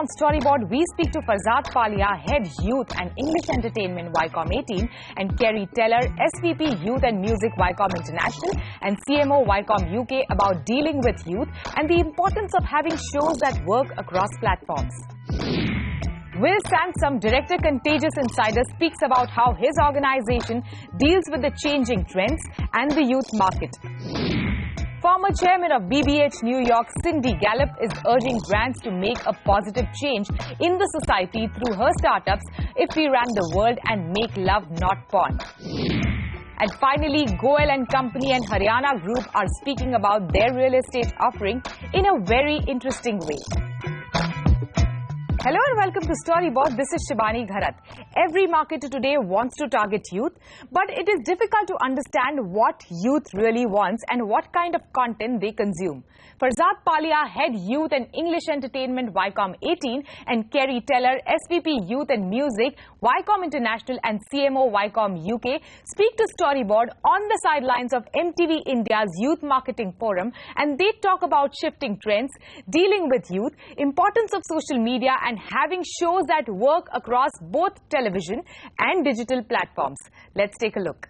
on Storyboard, we speak to Ferzad, Palia, Head Youth and English Entertainment Viacom 18, and Kerry Teller, SVP Youth and Music Viacom International and CMO Viacom UK, about dealing with youth and the importance of having shows that work across platforms. SANSOM Director, Contagious Insider, speaks about how his organization deals with the changing trends and the youth market. Former chairman of BBH New York, Cindy Gallup, is urging brands to make a positive change in the society through her startups If We Ran the World and Make Love Not Porn. And finally, Goel and Company and Haryana Group are speaking about their real estate offering in a very interesting way. Hello and welcome to Storyboard. This is Shibani Gharat. Every marketer today wants to target youth, but it is difficult to understand what youth really wants and what kind of content they consume. Ferzad, Palia, Head Youth and English Entertainment Viacom 18, and Kerry Teller, SVP Youth and Music Viacom International and CMO Viacom UK, speak to Storyboard on the sidelines of MTV India's Youth Marketing Forum, and they talk about shifting trends, dealing with youth, importance of social media, and having shows that work across both television and digital platforms. Let's take a look.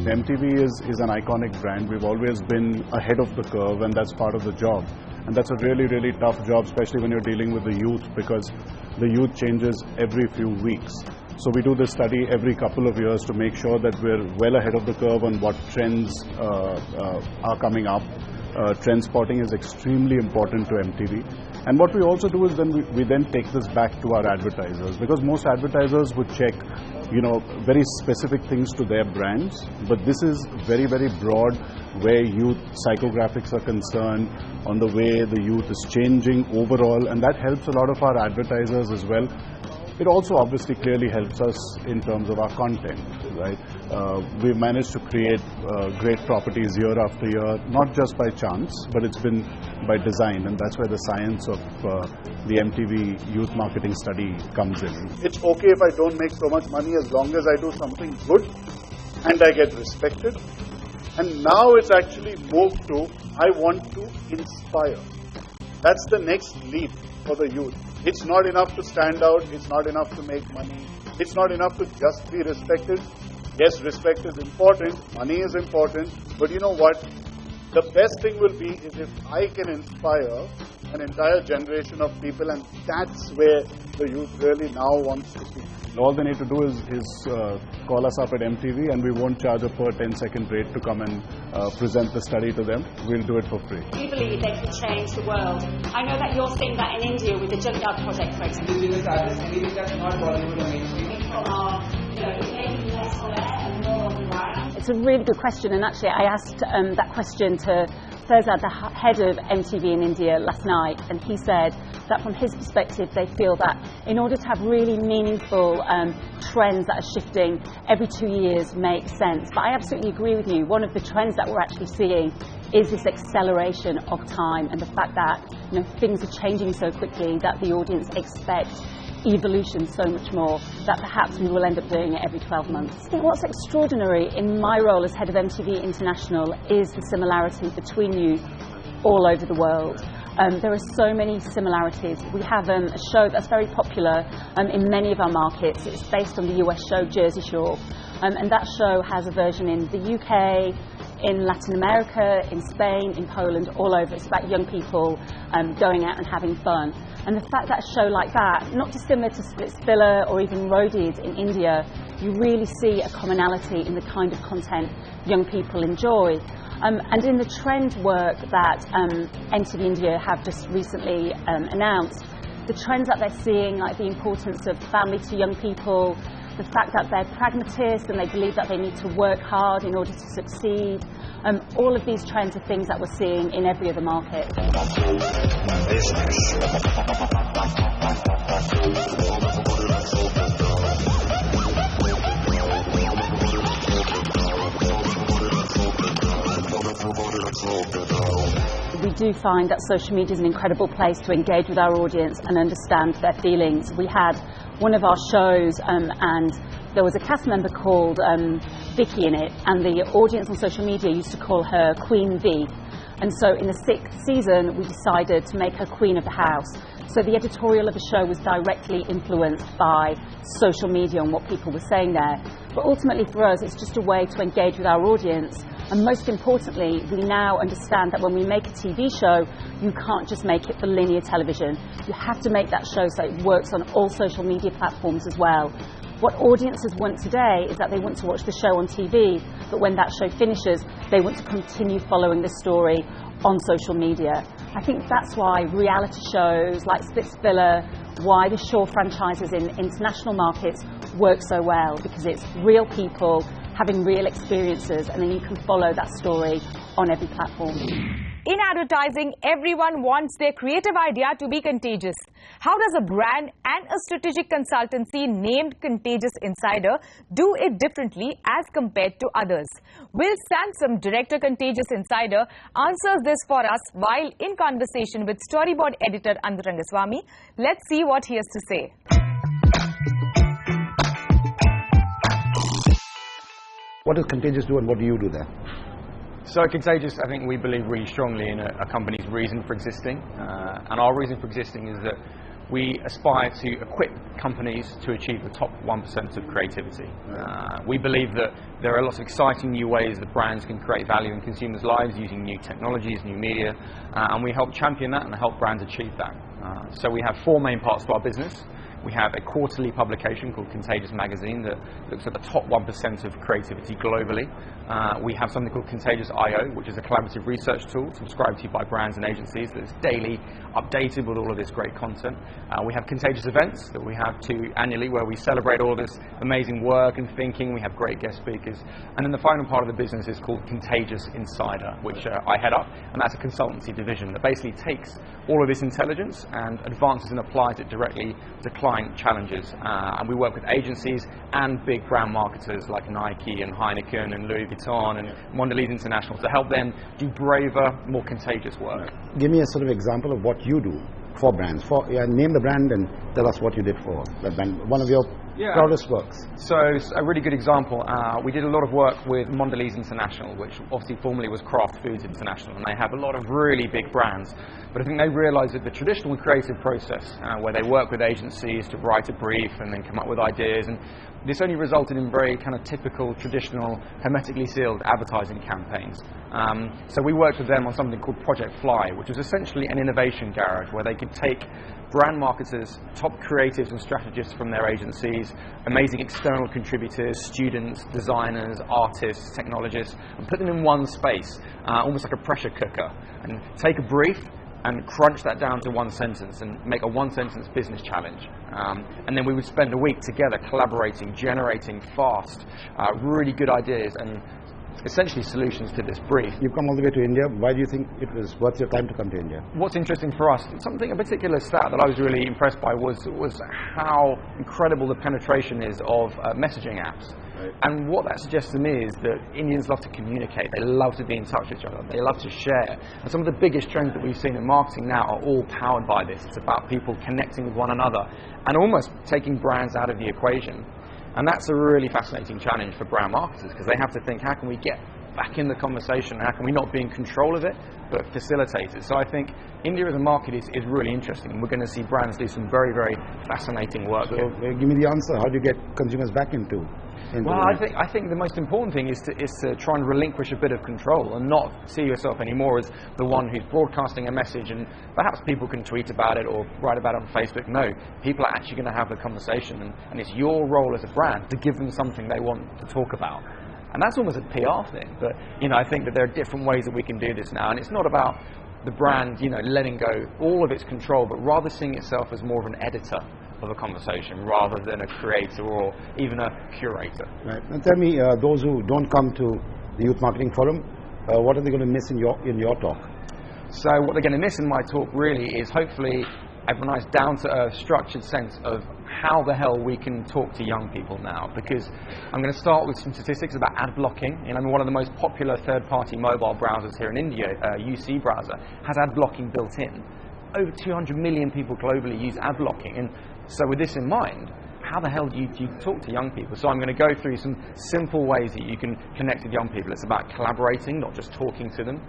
MTV is an iconic brand. We've always been ahead of the curve, and that's part of the job. And that's a really, really tough job, especially when you're dealing with the youth, because the youth changes every few weeks. So we do this study every couple of years to make sure that we're well ahead of the curve on what trends are coming up. Trend spotting is extremely important to MTV. And what we also do is then we then take this back to our advertisers, because most advertisers would check, very specific things to their brands, but this is very, very broad where youth psychographics are concerned, on the way the youth is changing overall, and that helps a lot of our advertisers as well. It also obviously clearly helps us in terms of our content, right? We've managed to create great properties year after year, not just by chance, but it's been by design, and that's where the science of the MTV youth marketing study comes in. It's okay if I don't make so much money as long as I do something good and I get respected. And now it's actually moved to, I want to inspire. That's the next leap for the youth. It's not enough to stand out, it's not enough to make money, it's not enough to just be respected. Yes, respect is important, money is important, but you know what? The best thing will be is if I can inspire an entire generation of people, and that's where the youth really now wants to be. All they need to do is call us up at MTV, and we won't charge a per 10-second rate to come and present the study to them. We'll do it for free. You believe they can change the world. I know that you're seeing that in India with the Junkyard project, for example. Indigenous artists, anything that's not Bollywood or mainstream. It's a really good question, and actually I asked that question to Ferzad, the head of MTV in India, last night, and he said that from his perspective they feel that in order to have really meaningful trends that are shifting every 2 years makes sense. But I absolutely agree with you. One of the trends that we're actually seeing is this acceleration of time, and the fact that things are changing so quickly that the audience expects evolution so much more, that perhaps we will end up doing it every 12 months. I think what's extraordinary in my role as head of MTV International is the similarity between youth all over the world. There are so many similarities. We have a show that's very popular in many of our markets. It's based on the US show Jersey Shore, and that show has a version in the UK, in Latin America, in Spain, in Poland, all over. It's about young people going out and having fun. And the fact that a show like that, not dissimilar to Splitsvilla or even Roadies in India, you really see a commonality in the kind of content young people enjoy. And in the trend work that MTV India have just recently announced, the trends that they're seeing, like the importance of family to young people, the fact that they're pragmatists and they believe that they need to work hard in order to succeed. All of these trends are things that we're seeing in every other market. do find that social media is an incredible place to engage with our audience and understand their feelings. We had one of our shows and there was a cast member called Vicky in it, and the audience on social media used to call her Queen V. And so in the 6th season, we decided to make her Queen of the House. So the editorial of the show was directly influenced by social media and what people were saying there. But ultimately for us, it's just a way to engage with our audience. And most importantly, we now understand that when we make a TV show, you can't just make it for linear television. You have to make that show so it works on all social media platforms as well. What audiences want today is that they want to watch the show on TV, but when that show finishes, they want to continue following the story on social media. I think that's why reality shows like Splitsvilla, why the Shaw franchises in international markets work so well, because it's real people having real experiences, and then you can follow that story on every platform. In advertising, everyone wants their creative idea to be contagious. How does a brand and a strategic consultancy named Contagious Insider do it differently as compared to others? Will SANSOM Director Contagious Insider answers this for us while in conversation with Storyboard editor Andurangaswamy. Let's see what he has to say. What does Contagious do and what do you do there? So Contagious, I think we believe really strongly in a company's reason for existing. And our reason for existing is that we aspire to equip companies to achieve the top 1% of creativity. We believe that there are lots of exciting new ways that brands can create value in consumers' lives using new technologies, new media, and we help champion that and help brands achieve that. So we have 4 main parts to our business. We have a quarterly publication called Contagious Magazine that looks at the top 1% of creativity globally. We have something called Contagious I.O., which is a collaborative research tool subscribed to by brands and agencies that is daily updated with all of this great content. We have Contagious Events that we have annually where we celebrate all of this amazing work and thinking. We have great guest speakers. And then the final part of the business is called Contagious Insider, which I head up, and that's a consultancy division that basically takes all of this intelligence and advances and applies it directly to client challenges. And we work with agencies and big brand marketers like Nike and Heineken and Louis Vuitton and Mondelez International to help them do braver, more contagious work. Give me a sort of example of what you do for brands. Name the brand and tell us what you did for that brand. One of your proudest works. So a really good example, we did a lot of work with Mondelez International, which obviously formerly was Kraft Foods International, and they have a lot of really big brands. But I think they realised that the traditional creative process, where they work with agencies to write a brief and then come up with ideas, and this only resulted in very kind of typical, traditional, hermetically sealed advertising campaigns. So we worked with them on something called Project Fly, which was essentially an innovation garage where they could take brand marketers, top creatives and strategists from their agencies, amazing external contributors, students, designers, artists, technologists, and put them in one space, almost like a pressure cooker, and take a brief and crunch that down to one sentence and make a one-sentence business challenge. And then we would spend a week together collaborating, generating fast, really good ideas and essentially solutions to this brief. You've come all the way to India. Why do you think it was worth your time to come to India? What's interesting for us, a particular stat that I was really impressed by was how incredible the penetration is of messaging apps. Right. And what that suggests to me is that Indians love to communicate, they love to be in touch with each other, they love to share. And some of the biggest trends that we've seen in marketing now are all powered by this. It's about people connecting with one another and almost taking brands out of the equation. And that's a really fascinating challenge for brand marketers because they have to think, how can we get back in the conversation? How can we not be in control of it, but facilitate it? So I think India as a market is really interesting, and we're going to see brands do some very, very fascinating work. So give me the answer. How do you get consumers back into well, I think the most important thing is to try and relinquish a bit of control and not see yourself anymore as the one who's broadcasting a message and perhaps people can tweet about it or write about it on Facebook. No, people are actually going to have the conversation, and it's your role as a brand to give them something they want to talk about. And that's almost a PR thing, but I think that there are different ways that we can do this now, and it's not about the brand letting go all of its control, but rather seeing itself as more of an editor of a conversation rather than a creator or even a curator. Right. And tell me, those who don't come to the Youth Marketing Forum, what are they going to miss in your talk? So what they're going to miss in my talk really is hopefully a nice down-to-earth, structured sense of how the hell we can talk to young people now, because I'm going to start with some statistics about ad blocking. And I mean, one of the most popular third-party mobile browsers here in India, UC browser, has ad blocking built in. Over 200 million people globally use ad blocking, and so with this in mind, how the hell do you talk to young people? So I'm going to go through some simple ways that you can connect with young people. It's about collaborating, not just talking to them.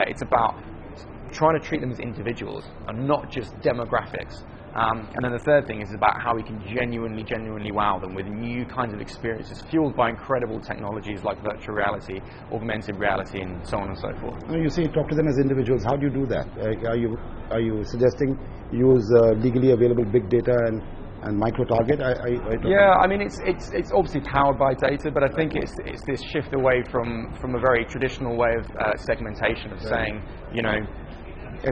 It's about trying to treat them as individuals and not just demographics. And then the third thing is about how we can genuinely wow them with new kinds of experiences fueled by incredible technologies like virtual reality, augmented reality, and so on and so forth. You say talk to them as individuals. How do you do that? Are you suggesting use legally available big data and micro-target? Yeah, I mean, it's obviously powered by data, but I think it's this shift away from a very traditional way of segmentation of saying, you know,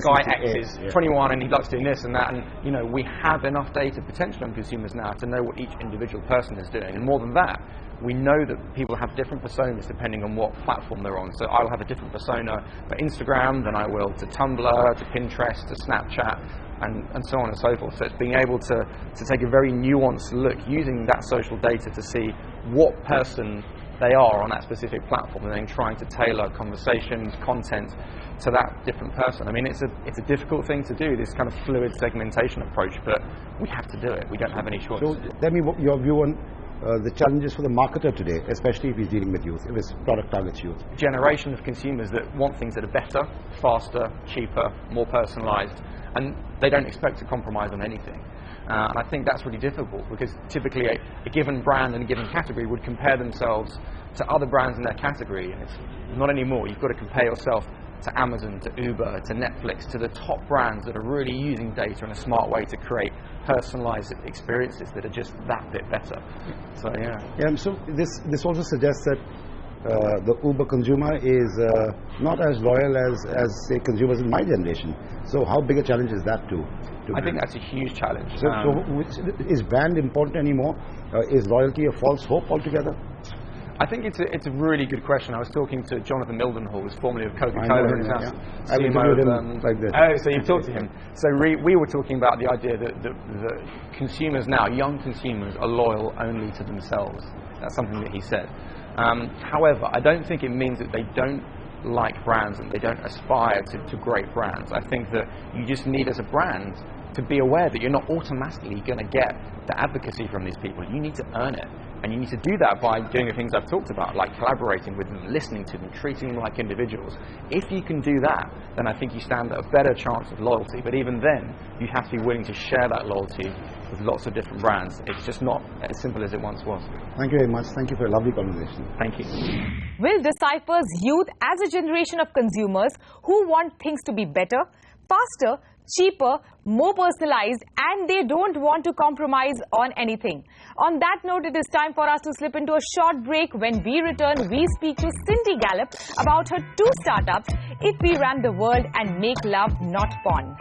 guy X is 21 and he likes doing this and that, and you know, we have enough data potentially on consumers now to know what each individual person is doing, and more than that, we know that people have different personas depending on what platform they're on. So I'll have a different persona for Instagram than I will to Tumblr, to Pinterest, to Snapchat, and so on and so forth. So it's being able to take a very nuanced look using that social data to see what person they are on that specific platform, and then trying to tailor conversations, content to that different person. I mean, it's a difficult thing to do, this kind of fluid segmentation approach, but we have to do it. We don't have any choice. So tell me what your view on the challenges for the marketer today, especially if he's dealing with youth, if his product targets youth. Generation of consumers that want things that are better, faster, cheaper, more personalized, and they don't expect to compromise on anything. And I think that's really difficult, because typically a given brand in a given category would compare themselves to other brands in their category, and it's not anymore. You've got to compare yourself to Amazon, to Uber, to Netflix, to the top brands that are really using data in a smart way to create personalized experiences that are just that bit better. So yeah. So this also suggests that the Uber consumer is not as loyal as say consumers in my generation. So how big a challenge is that to I think that's a huge challenge. So is brand important anymore? Is loyalty a false hope altogether? I think it's a really good question. I was talking to Jonathan Mildenhall, who's formerly of Coca-Cola in his house. I've interviewed him like this. Oh, so you've talked to him. So we were talking about the idea that consumers now, young consumers, are loyal only to themselves. That's something that he said. However, I don't think it means that they don't like brands and they don't aspire to great brands. I think that you just need, as a brand, to be aware that you're not automatically going to get the advocacy from these people. You need to earn it. And you need to do that by doing the things I've talked about, like collaborating with them, listening to them, treating them like individuals. If you can do that, then I think you stand a better chance of loyalty. But even then, you have to be willing to share that loyalty with lots of different brands. It's just not as simple as it once was. Thank you very much. Thank you for a lovely conversation. Thank you. Will Decipher's youth as a generation of consumers who want things to be better, faster, cheaper, more personalized, and they don't want to compromise on anything. On that note, it is time for us to slip into a short break. When we return, we speak to Cindy Gallop about her 2 startups, If We Ran the World and Make Love Not Porn.